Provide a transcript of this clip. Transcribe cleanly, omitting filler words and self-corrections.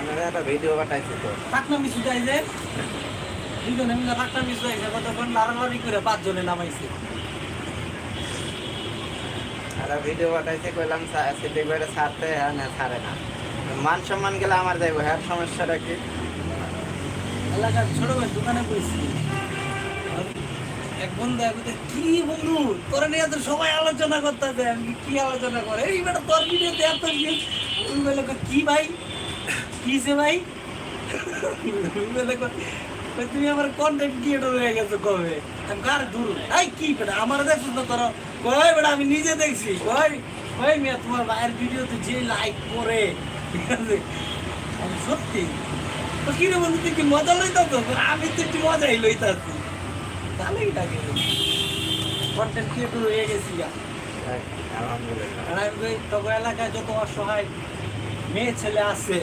আপনারা একটা ভিডিও পাঠাইছি তো। টাকনা মিশু যাই যে দুজনে মিলে টাকনা মিশু আইছে কতক্ষণ লাড়ালাড়ি করে 5 জনে নামাইছে। একটা ভিডিও পাঠাইছে কইলাম সিদ্দিক ভাইরে ছাড়তে, হ্যাঁ না ছাড়ে না। মান সম্মান গেলে আমার যাইব, হ্যাঁ সমস্যাটা কি? এলাকার ছোট ভাই দোকানে বইছি, এক বন্ধু একবার কি বন্ধু তোরা নিয়ে তো সবাই আলোচনা করতেছে, আমি কি আলোচনা করে এই বেটা তোর ভিডিওতে এত ভিউ। ওই বলে কি ভাই কিসে ভাই, ওই বলে কই তুমি আমার কন্টেন্ট ক্রিয়েটর হয়ে গেছো কবে? আমি কার দূর এই কি বেটা আমার দেখছো তো তোর, কই বেটা আমি নিজে দেখছি, কই কই মিয়া তোমার ভাইয়ের ভিডিওতে যে লাইক করে, ঠিক আছে আমি সত্যি তো কি রে বন্ধু তুই কি মজা লইতাছ? আমি তো একটু মজাই লইতাছি, তাহলে এটাকে কন্টেন্ট ক্রিয়েটর হয়ে গেছি। আলহামদুলিল্লাহ। আর আমি তবে এলাকায় যত অসহায় মেয়ে ছেলে আছে